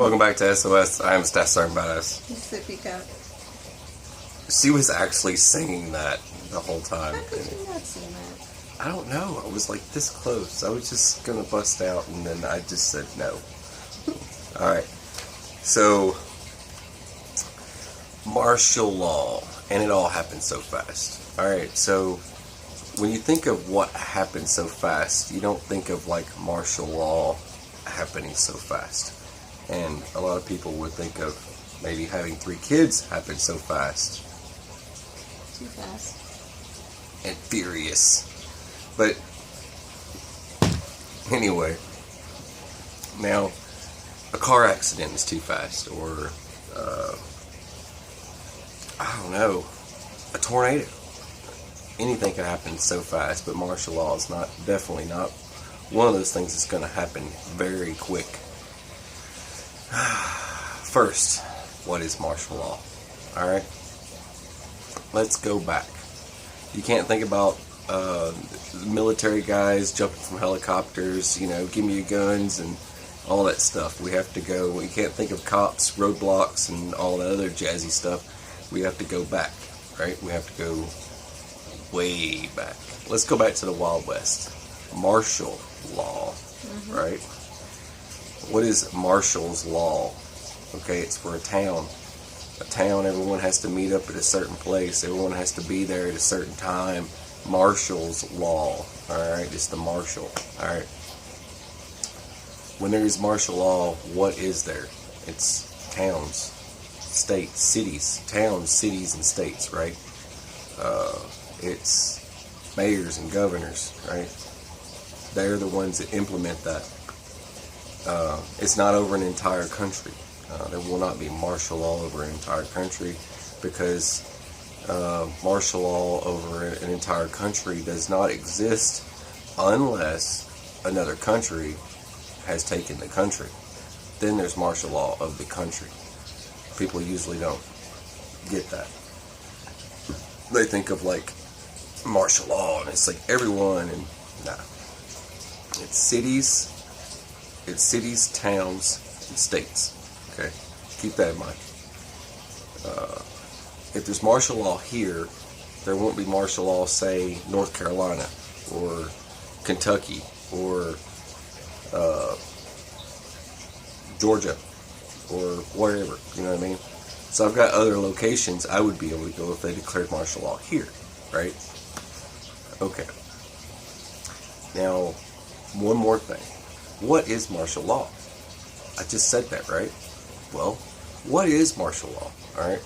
Welcome back to SOS. I am Staff Sergeant Badass. Sippy cup. She was actually singing that the whole time. How could you not sing that? I don't know. I was like this close. I was just gonna bust out, and then I just said no. All right. So, martial law, and it all happened so fast. All right. So, when you think of what happened so fast, you don't think of like martial law happening so fast. And a lot of people would think of maybe having 3 kids happen so fast. Too fast. And furious. But anyway, now a car accident is too fast, or I don't know, a tornado. Anything can happen so fast, but martial law is definitely not one of those things that's going to happen very quick. First, what is martial law? Alright? Let's go back. You can't think about military guys jumping from helicopters, give me your guns and all that stuff. We have to go, we can't think of cops, roadblocks, and all that other jazzy stuff. We have to go back, right? We have to go way back. Let's go back to the Wild West. Martial law, right? What is Martial's law? Okay, it's for a town. A town, everyone has to meet up at a certain place. Everyone has to be there at a certain time. Martial's law, alright? It's the martial, alright? When there is martial law, what is there? It's towns, states, cities. Towns, cities, and states, right? It's mayors and governors, right? They're the ones that implement that. It's not over an entire country. There will not be martial law over an entire country, because martial law over an entire country does not exist unless another country has taken the country. Then there's martial law of the country. People usually don't get that. They think of like martial law and it's like everyone, and nah. It's cities, towns, and states. Okay, keep that in mind. If there's martial law here, there won't be martial law, say, North Carolina, or Kentucky, or Georgia, or wherever, you know what I mean? So I've got other locations I would be able to go if they declared martial law here, right? Okay. Now, one more thing. What is martial law? I just said that, right? Well, what is martial law? Alright?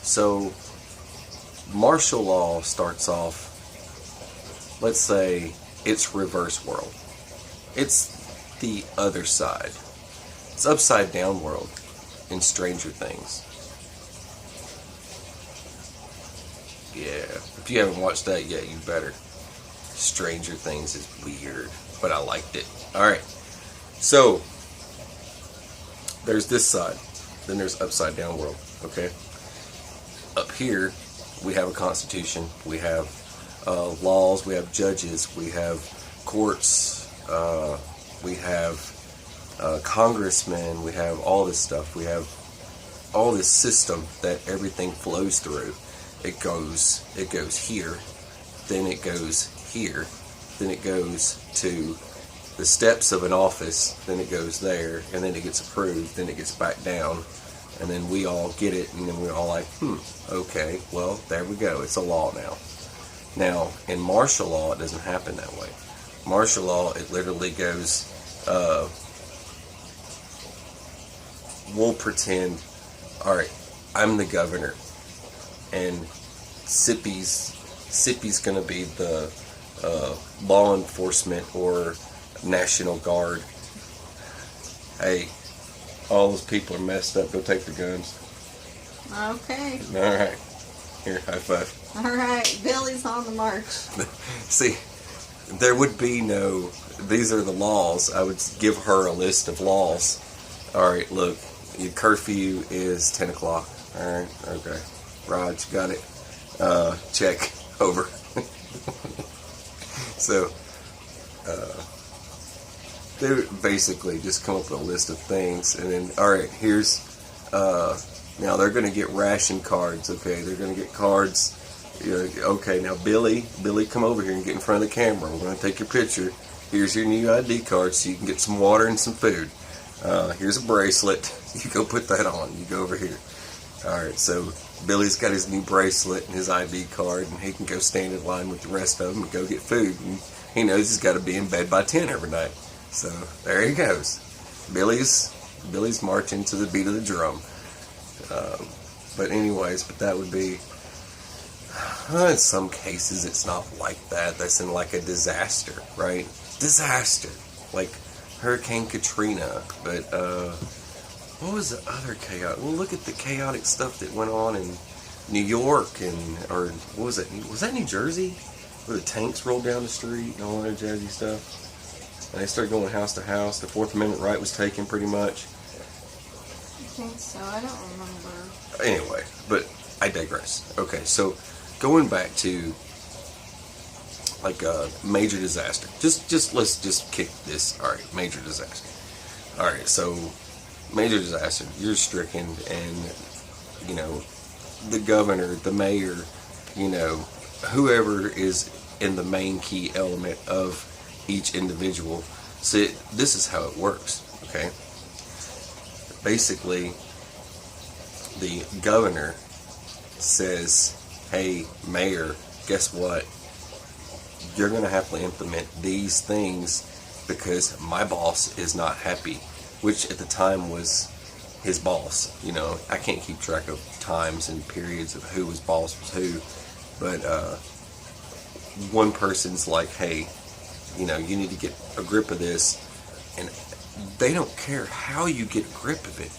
So, martial law starts off, let's say, it's reverse world. It's the other side. It's upside down world in Stranger Things. Yeah, if you haven't watched that yet, you better. Stranger Things is weird, but I liked it. Alright, so there's this side, then there's upside down world, okay? Up here, we have a constitution, we have laws, we have judges, we have courts, we have congressmen, we have all this stuff, we have all this system that everything flows through. It goes here, then it goes here, then it goes to the steps of an office, then it goes there, and then it gets approved, then it gets back down, and then we all get it, and then we're all like, okay, well, there we go, it's a law now. Now, in martial law, it doesn't happen that way. Martial law, it literally goes, we'll pretend, alright, I'm the governor, and Sippy's gonna be the law enforcement or National Guard. Hey, all those people are messed up. Go take their guns. Okay. All right. Here, high five. All right. Billy's on the march. See, there would be no, these are the laws. I would give her a list of laws. All right, look, your curfew is 10 o'clock. All right, okay. Raj, got it. Check. Over. So, they would basically just come up with a list of things, and then, all right, here's, now they're going to get ration cards, okay? They're going to get cards. Okay, now Billy, come over here and get in front of the camera. We're going to take your picture. Here's your new ID card so you can get some water and some food. Here's a bracelet. You go put that on. You go over here. All right, so Billy's got his new bracelet and his ID card, and he can go stand in line with the rest of them and go get food. And he knows he's got to be in bed by 10 every night. So there he goes. Billy's marching to the beat of the drum. But anyways, that would be, in some cases it's not like that. That's in like a disaster, right? Disaster. Like Hurricane Katrina. But, what was the other chaotic? Well, look at the chaotic stuff that went on in New York or what was it? Was that New Jersey? Where the tanks rolled down the street and all that jazzy stuff? And they started going house to house. The Fourth Amendment right was taken pretty much. I think so. I don't remember. Anyway, but I digress. Okay, so going back to like a major disaster. Just let's just kick this. All right, major disaster. All right, so major disaster. You're stricken, and you know the governor, the mayor, you know whoever is in the main key element of each individual. So this is how it works. Okay. Basically, the governor says, hey, mayor, guess what? You're going to have to implement these things because my boss is not happy, which at the time was his boss. You know, I can't keep track of times and periods of who his boss was who, but one person's like, hey, you know, you need to get a grip of this, and they don't care how you get a grip of it.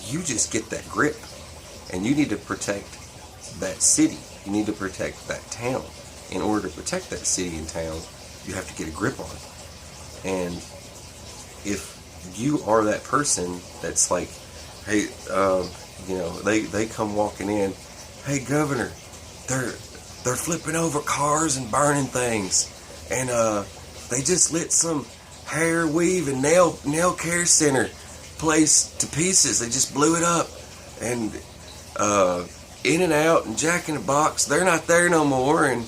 You just get that grip, and you need to protect that city. You need to protect that town. In order to protect that city and town, you have to get a grip on it. And if you are that person that's like, hey, you know, they come walking in, hey, governor, they're flipping over cars and burning things, and they just lit some hair weave and nail care center place to pieces. They just blew it up, and In-N-Out and Jack in the Box, they're not there no more, and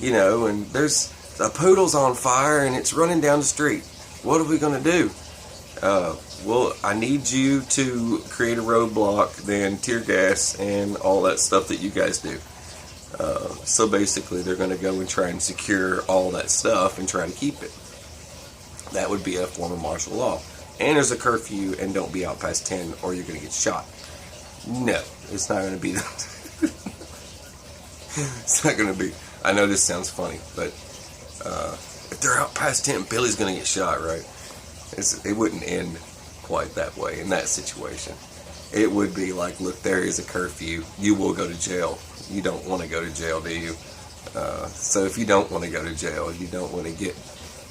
you know, and there's a poodle's on fire and it's running down the street. What are we gonna do? Well, I need you to create a roadblock, then tear gas and all that stuff that you guys do. So basically they're going to go and try and secure all that stuff and try to keep it. That would be a form of martial law. And there's a curfew, and don't be out past 10 or you're going to get shot. No, it's not going to be that. It's not going to be. I know this sounds funny, but if they're out past 10, Billy's going to get shot, right? It wouldn't end quite that way in that situation. It would be like, look, there is a curfew. You will go to jail. You don't want to go to jail, do you? So if you don't want to go to jail, you don't want to get,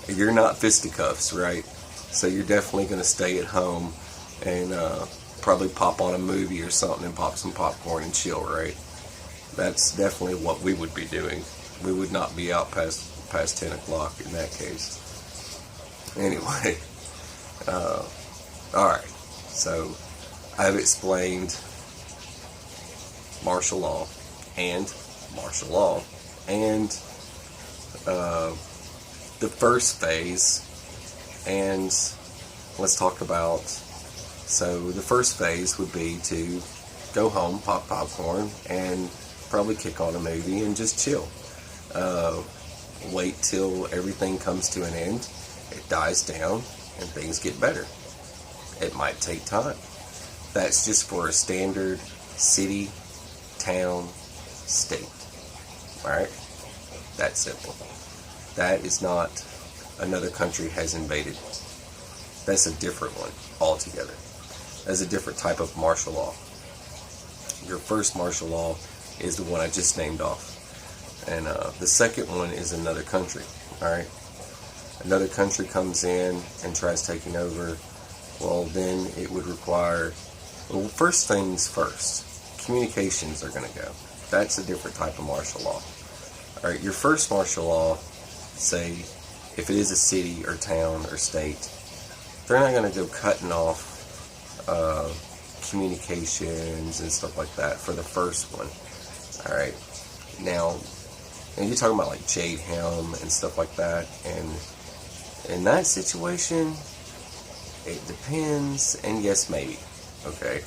you're not fisticuffs, right? So you're definitely going to stay at home and probably pop on a movie or something and pop some popcorn and chill, right? That's definitely what we would be doing. We would not be out past 10 o'clock in that case. Anyway, alright, so I've explained martial law and the first phase, and let's talk about, so the first phase would be to go home, pop popcorn, and probably kick on a movie and just chill. Wait till everything comes to an end, it dies down, and things get better. It might take time. That's just for a standard city, town, state. Alright? That's simple. That is not another country has invaded. That's a different one altogether. That's a different type of martial law. Your first martial law is the one I just named off. And the second one is another country. Alright? Another country comes in and tries taking over. Well, then it would require, well, first things first. Communications are going to go. That's a different type of martial law. Alright, your first martial law, say, if it is a city or town or state, they're not going to go cutting off communications and stuff like that for the first one. All right. Now, and you're talking about like Jade Helm and stuff like that, and in that situation, it depends, and yes, maybe. Okay.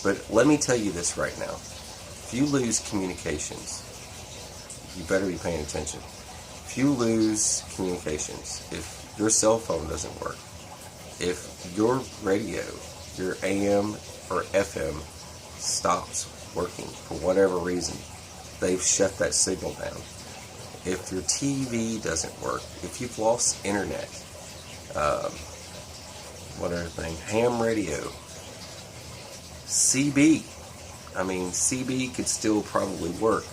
But let me tell you this right now. If you lose communications, you better be paying attention. If you lose communications, if your cell phone doesn't work, if your radio, your AM or FM stops working for whatever reason, they've shut that signal down. If your TV doesn't work, if you've lost internet, what other thing? Ham radio, CB. I mean, CB could still probably work.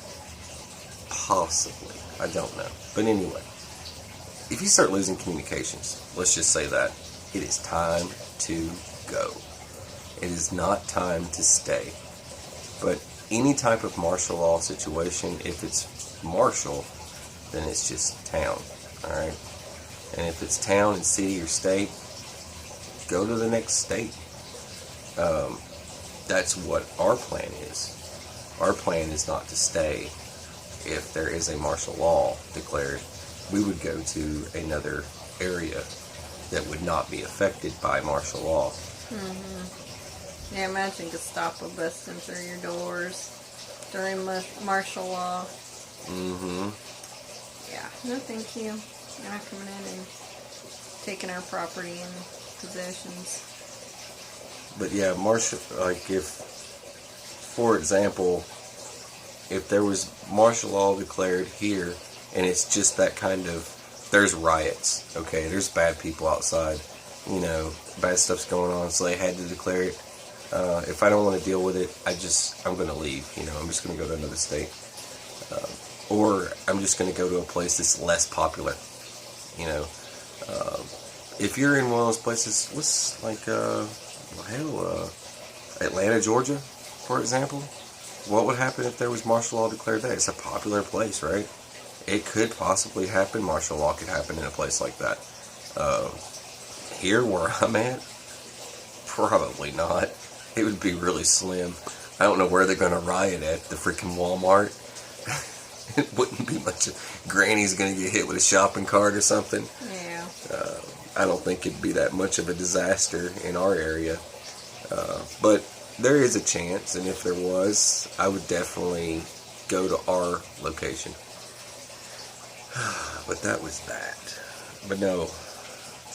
Possibly. I don't know. But anyway, if you start losing communications, let's just say that, it is time to go. It is not time to stay. But any type of martial law situation, if it's martial, then it's just town. Alright? And if it's town and city or state, go to the next state. That's what our plan is. Our plan is not to stay. If there is a martial law declared, we would go to another area that would not be affected by martial law. Mm-hmm. Yeah, imagine Gestapo busting through your doors during martial law. Mm-hmm. Yeah, no thank you. You're not coming in and taking our property and possessions. But yeah, martial, like if, for example, if there was martial law declared here, and it's just that kind of, there's riots, okay, there's bad people outside, you know, bad stuff's going on, so they had to declare it. If I don't want to deal with it, I'm going to leave, you know, I'm just going to go to another state. Or I'm just going to go to a place that's less popular, you know. If you're in one of those places, what's like, Atlanta, Georgia, for example, what would happen if there was martial law declared there? It's a popular place, right? It could possibly happen. Martial law could happen in a place like that. Here where I'm at, probably not. It would be really slim. I don't know where they're going to riot at. The freaking Walmart. It wouldn't be much. Granny's going to get hit with a shopping cart or something. Yeah. I don't think it'd be that much of a disaster in our area. But there is a chance, and if there was, I would definitely go to our location. But that was that. But no,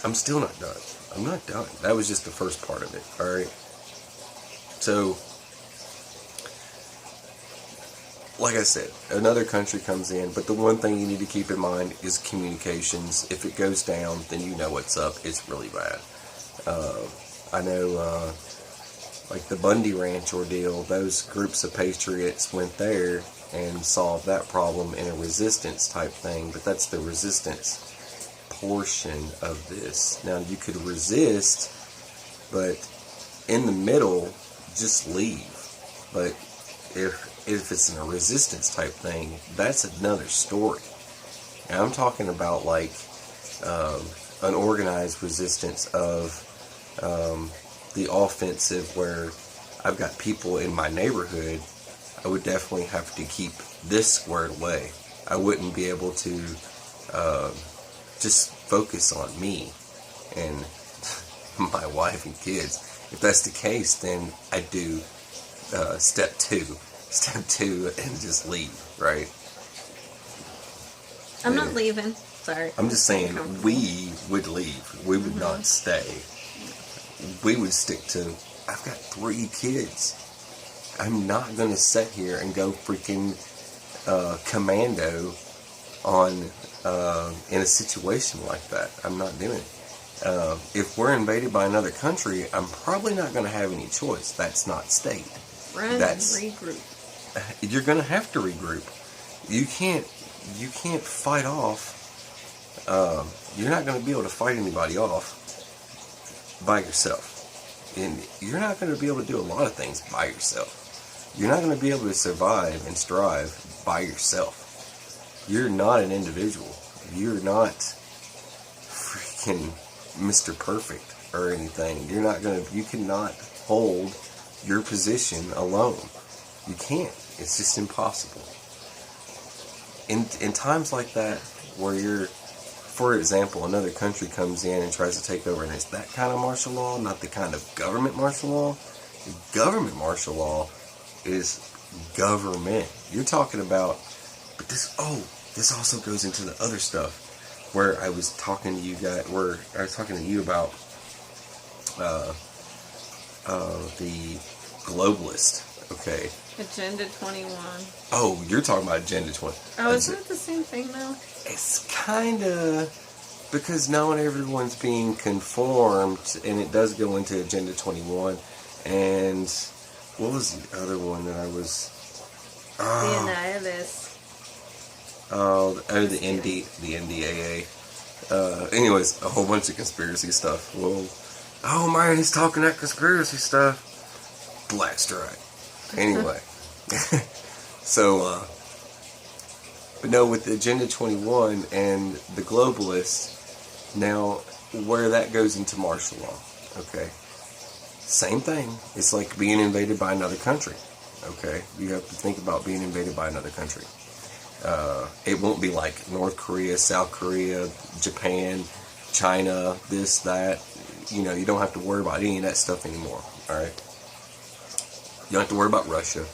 I'm still not done. I'm not done. That was just the first part of it, alright? So, like I said, another country comes in, but the one thing you need to keep in mind is communications. If it goes down, then you know what's up. It's really bad. I know, like the Bundy Ranch ordeal, those groups of patriots went there and solved that problem in a resistance type thing, but that's the resistance portion of this. Now, you could resist, but in the middle, just leave. But if it's in a resistance type thing, that's another story. And I'm talking about like an organized resistance of the offensive, where I've got people in my neighborhood. I would definitely have to keep this squared away. I wouldn't be able to just focus on me and my wife and kids. If that's the case, then I do step two and just leave, right? I'm not leaving. Sorry. I'm just saying we would leave. We would not stay. We would stick to, I've got 3 kids. I'm not going to sit here and go freaking commando on in a situation like that. I'm not doing it. If we're invaded by another country, I'm probably not going to have any choice. That's not state. Run and regroup. You're going to have to regroup. You can't fight off. You're not going to be able to fight anybody off by yourself. And you're not going to be able to do a lot of things by yourself. You're not going to be able to survive and strive by yourself. You're not an individual. You're not freaking Mr. Perfect. or anything. You cannot hold your position alone. You can't. It's just impossible. In times like that, where for example, another country comes in and tries to take over, and it's that kind of martial law, not the kind of government martial law. The government martial law is government. You're talking about, but this also goes into the other stuff where I was talking to you guys, where I was talking to you about the globalist. Okay. Agenda 21. Oh, you're talking about Agenda 20. Oh, isn't it the same thing though? It's kind of, because now everyone's being conformed, and it does go into Agenda 21. And what was the other one that I was? The NDAA. Anyways, a whole bunch of conspiracy stuff. Well, oh man, he's talking that conspiracy stuff. Black Strike. Anyway, so, but no, with Agenda 21 and the globalists, now where that goes into martial law, okay? Same thing. It's like being invaded by another country, okay? You have to think about being invaded by another country. It won't be like North Korea, South Korea, Japan, China, this, that. You know, you don't have to worry about any of that stuff anymore, alright? You don't have to worry about Russia,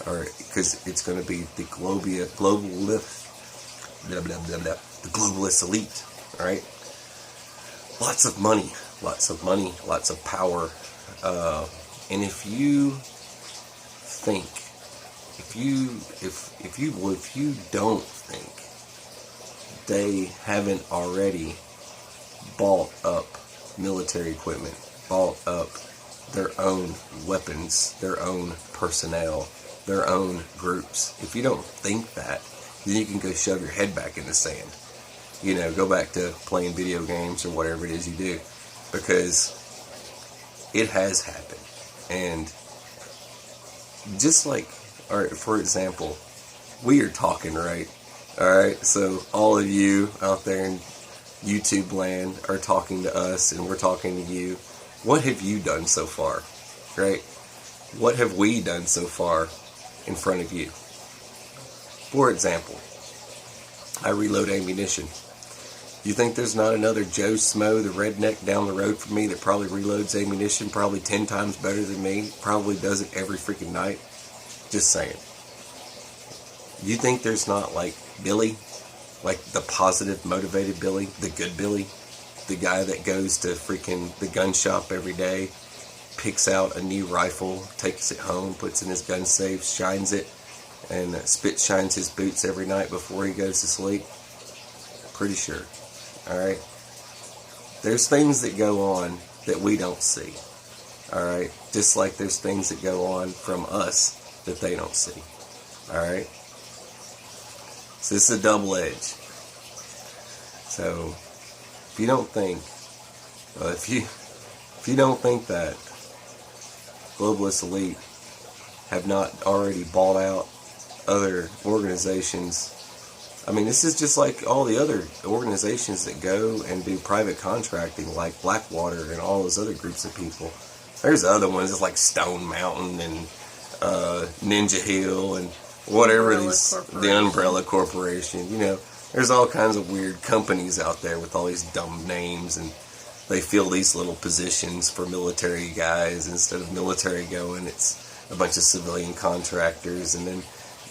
alright? Because it's going to be the globalist elite, alright? Lots of money, lots of power. And if you think, if you don't think they haven't already bought up military equipment, bought up their own weapons, their own personnel, their own groups, if you don't think that, then you can go shove your head back in the sand. You know, go back to playing video games or whatever it is you do, because it has happened. And just like, alright, for example, we are talking, right? Alright, so all of you out there in YouTube land are talking to us, and we're talking to you. What have you done so far? Right? What have we done so far in front of you? For example, I reload ammunition. You think there's not another Joe Smo, the redneck down the road from me, that probably reloads ammunition probably 10 times better than me? Probably does it every freaking night? Just saying. You think there's not, like, Billy? Like the positive, motivated Billy? The good Billy? The guy that goes to freaking the gun shop every day, picks out a new rifle, takes it home, puts it in his gun safe, shines it, and shines his boots every night before he goes to sleep? Pretty sure. Alright? There's things that go on that we don't see. Alright? Just like there's things that go on from us that they don't see. Alright? So this is a double edge. So if you don't think, if you don't think that globalist elite have not already bought out other organizations, I mean, this is just like all the other organizations that go and do private contracting, like Blackwater and all those other groups of people. There's other ones, it's like Stone Mountain and Ninja Hill and whatever the Umbrella Corporation. You know, there's all kinds of weird companies out there with all these dumb names, and they fill these little positions for military guys. Instead of military going, it's a bunch of civilian contractors, and then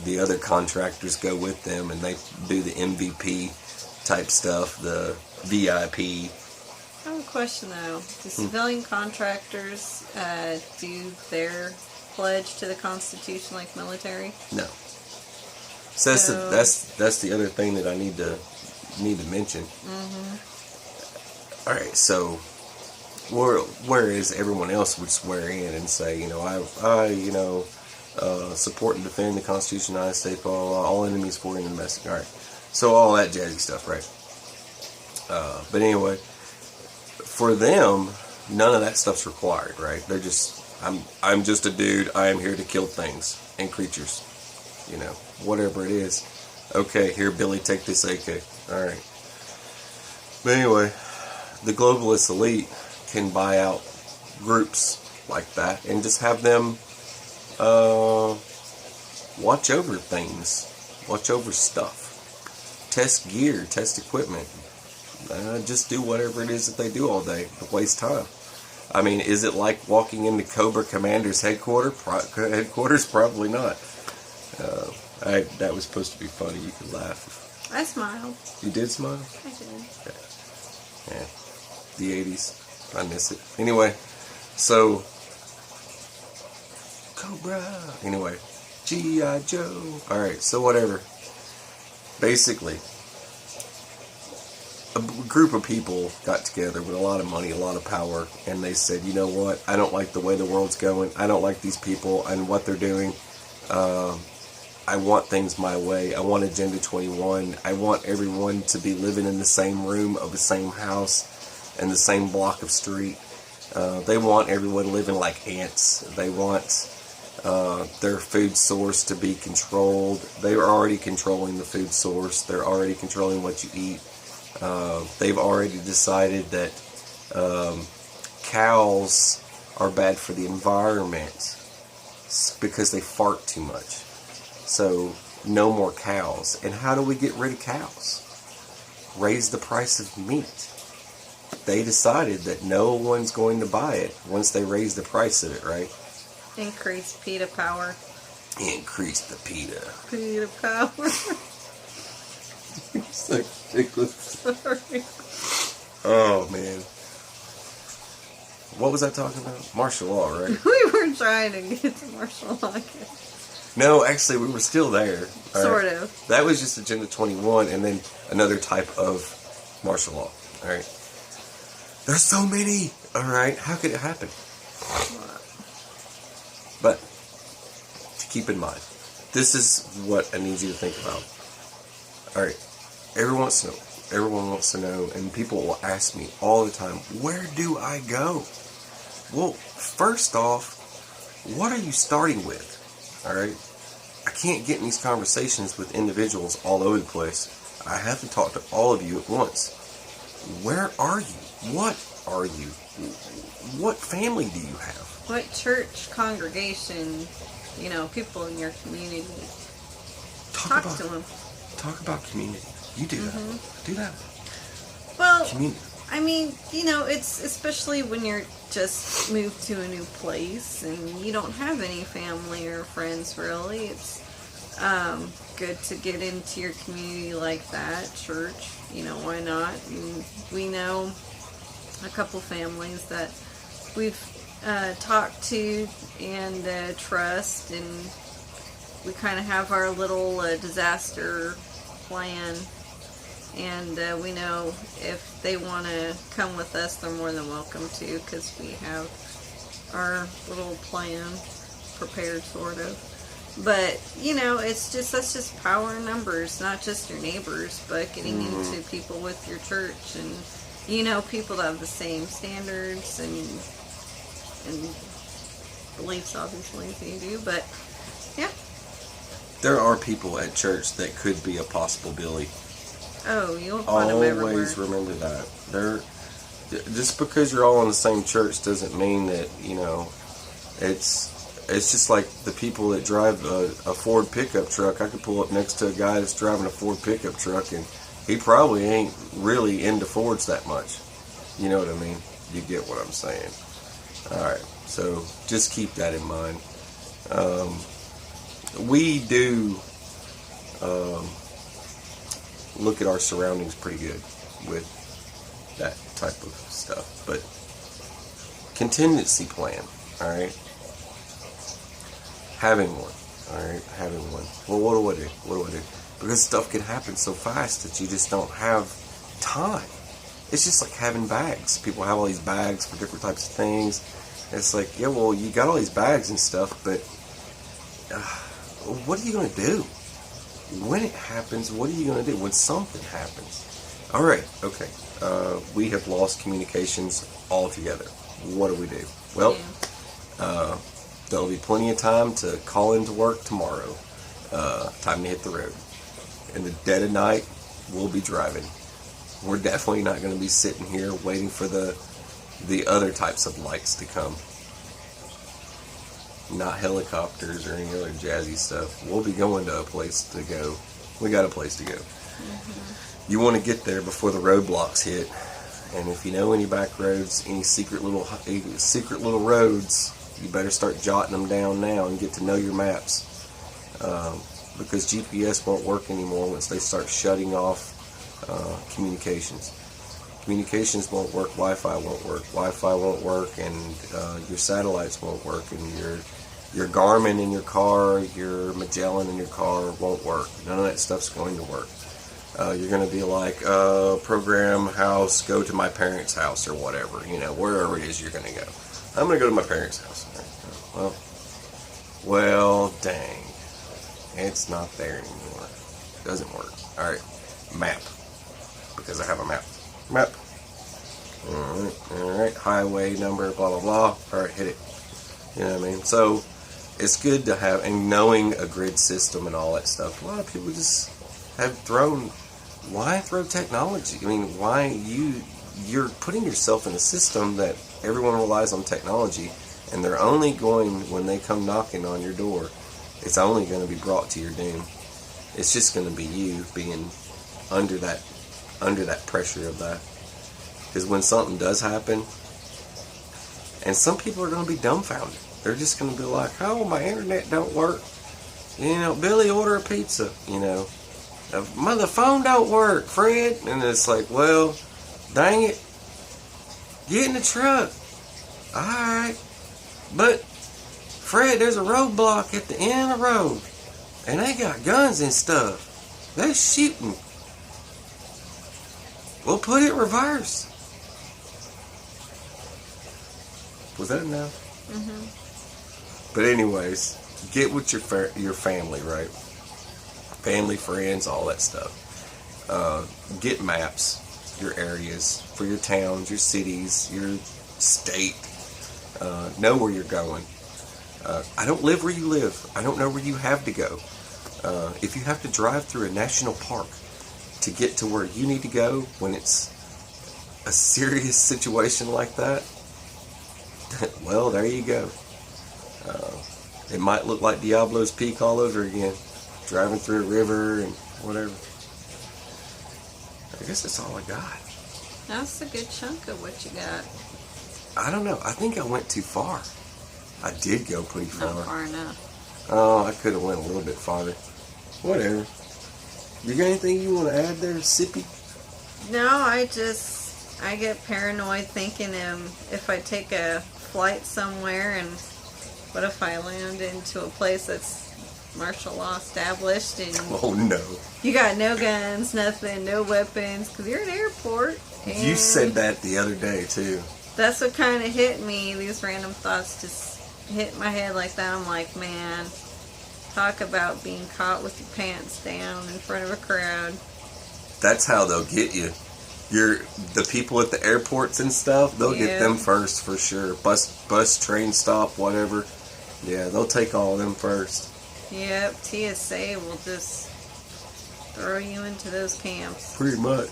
the other contractors go with them, and they do the MVP type stuff, the VIP. I have a question though. Do civilian contractors do their pledge to the Constitution like military? No. So that's the other thing that I need to mention. Mm-hmm. All right, so whereas everyone else would swear in and say, you know, I support and defend the Constitution of the United States, all enemies, foreign and domestic. All right, so all that jazzy stuff, right? But anyway, for them, none of that stuff's required, right? They're just, I'm just a dude. I am here to kill things and creatures. You know, whatever it is. Okay, here, Billy, take this AK. Alright. But anyway, the globalist elite, can buy out groups like that and just have them watch over things, watch over stuff, test gear, test equipment, just do whatever it is that they do all day to waste time. I mean, is it like walking into Cobra Commander's headquarters? Probably not. That was supposed to be funny. You could laugh. I smiled. You did smile? I did. Okay. Yeah. The 80s. I miss it. Anyway, so Cobra. Anyway, G.I. Joe. Alright, so whatever. Basically, a group of people got together with a lot of money, a lot of power, and they said, you know what, I don't like the way the world's going. I don't like these people and what they're doing. I want things my way. I want Agenda 21. I want everyone to be living in the same room of the same house and the same block of street. They want everyone living like ants. They want their food source to be controlled. They are already controlling the food source. They're already controlling what you eat. They've already decided that cows are bad for the environment because they fart too much. So, no more cows. And how do we get rid of cows? Raise the price of meat. They decided that no one's going to buy it once they raise the price of it, right? Increase PETA power. Increase the PETA. PETA power. So ridiculous. Sorry. Oh, man. What was I talking about? Martial law, right? We were trying to get to martial law. No, actually, we were still there. Sort of. That was just Agenda 21, and then another type of martial law. All right. There's so many. All right. How could it happen? But to keep in mind, this is what I need you to think about. All right. Everyone wants to know, and people will ask me all the time, where do I go? Well, first off, what are you starting with? All right. I can't get in these conversations with individuals all over the place. I have to talk to all of you at once. Where are you? What are you? What family do you have? What church, congregation, people in your community? Talk to them. Talk about community. You do that. Do that. Well, Community. I mean, it's especially when you're just moved to a new place and you don't have any family or friends really. It's good to get into your community like that, church. Why not? And we know a couple families that we've talked to and trust, and we kind of have our little disaster plan. And we know if they want to come with us, they're more than welcome to, because we have our little plan prepared, sort of. But, that's just power in numbers, not just your neighbors, but getting into people with your church and, people that have the same standards and beliefs, obviously, as you do. But, yeah. There are people at church that could be a possible Billy. Oh, you'll find them everywhere. Always remember that. Just because you're all in the same church doesn't mean that, it's just like the people that drive a Ford pickup truck. I could pull up next to a guy that's driving a Ford pickup truck, and he probably ain't really into Fords that much. You know what I mean? You get what I'm saying. Alright, so just keep that in mind. We do look at our surroundings pretty good with that type of stuff, but contingency plan, all right, having one. Well, what do I do? Because stuff can happen so fast that you just don't have time. It's just like having bags. People have all these bags for different types of things. It's like, yeah, well, you got all these bags and stuff, but what are you going to do? When it happens, what are you going to do? When something happens? All right, okay. We have lost communications altogether. What do we do? Well, there'll be plenty of time to call into work tomorrow. Time to hit the road. In the dead of night, we'll be driving. We're definitely not going to be sitting here waiting for the the other types of lights to come. Not helicopters or any other jazzy stuff. We'll be going to a place to go. We got a place to go. Mm-hmm. You want to get there before the roadblocks hit. And if you know any back roads, any secret little roads, you better start jotting them down now and get to know your maps. Because GPS won't work anymore once they start shutting off communications. Communications won't work, Wi-Fi won't work, Wi-Fi won't work, and your satellites won't work, and your Garmin in your car, your Magellan in your car won't work. None of that stuff's going to work. You're going to be like, program house, go to my parents' house or whatever, wherever it is you're going to go. I'm going to go to my parents' house. Well, dang. It's not there anymore. Doesn't work. Alright, map. Because I have a map. Map. Alright, highway number, blah, blah, blah. Alright, hit it. You know what I mean? So, it's good to have, and knowing a grid system and all that stuff. A lot of people just have why throw technology? I mean, why you're putting yourself in a system that everyone relies on technology, and they're only going, when they come knocking on your door, it's only going to be brought to your doom. It's just going to be you being under that pressure of that. Because when something does happen, and some people are going to be dumbfounded. They're just going to be like, oh, my internet don't work. Billy, order a pizza. The phone don't work, Fred. And it's like, well, dang it. Get in the truck. Alright. But, Fred, there's a roadblock at the end of the road. And they got guns and stuff. They're shooting. We'll put it reverse. Was that enough? Mm-hmm. But anyways, get with your family, right? Family, friends, all that stuff. Get maps, your areas, for your towns, your cities, your state. Know where you're going. I don't live where you live. I don't know where you have to go. If you have to drive through a national park to get to where you need to go when it's a serious situation like that, well, there you go. It might look like Diablo's Peak all over again, driving through a river and whatever. I guess that's all I got. That's a good chunk of what you got. I don't know. I think I went too far. I did go pretty far. Not far enough. Oh, I could have went a little bit farther. Whatever. You got anything you want to add there, Sippy? No, I get paranoid thinking if I take a flight somewhere and what if I land into a place that's martial law established and oh no, you got no guns, nothing, no weapons, because you're at an airport. You said that the other day too. That's what kind of hit me. These random thoughts just hit my head like that. I'm like, man, talk about being caught with your pants down in front of a crowd. That's how they'll get you. The people at the airports and stuff, they'll get them first for sure. Bus, train stop, whatever. Yeah, they'll take all of them first. Yep, TSA will just throw you into those camps. Pretty much.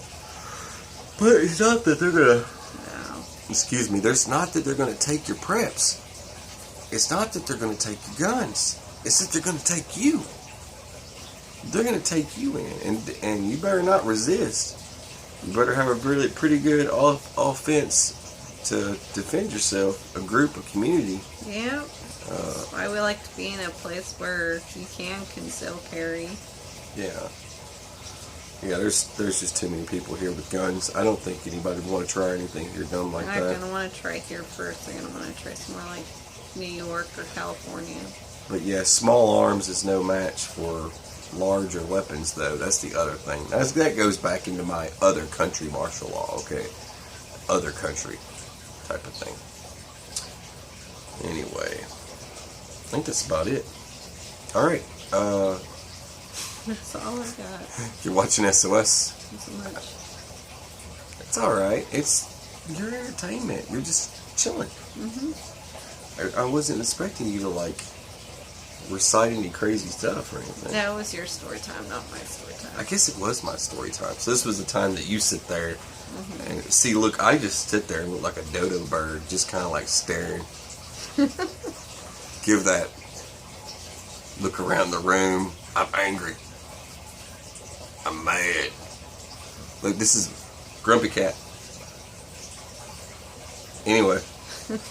But it's not that they're gonna... No. Excuse me. There's not that they're gonna take your preps. It's not that they're gonna take your guns. It's that they're gonna take you. They're gonna take you in, and you better not resist. You better have a really pretty good offense to defend yourself. A group, a community. Yep. That's why we like to be in a place where you can conceal carry. Yeah. Yeah, there's just too many people here with guns. I don't think anybody would want to try anything here done like that. They're not going to want to try here first. They're going to want to try somewhere like New York or California. But yeah, small arms is no match for larger weapons, though. That's the other thing. That goes back into my other country martial law, okay? Other country type of thing. Anyway, I think that's about it. Alright, that's all I got. You're watching SOS? Not so much. It's alright. It's your entertainment. You're just chilling. Mm-hmm. I wasn't expecting you to recite any crazy stuff or anything. That was your story time, not my story time. I guess it was my story time. So this was the time that you sit there and see, look, I just sit there and look like a dodo bird, just kind of like staring. Give that look around the room. I'm angry. I'm mad. Look, this is Grumpy Cat. Anyway.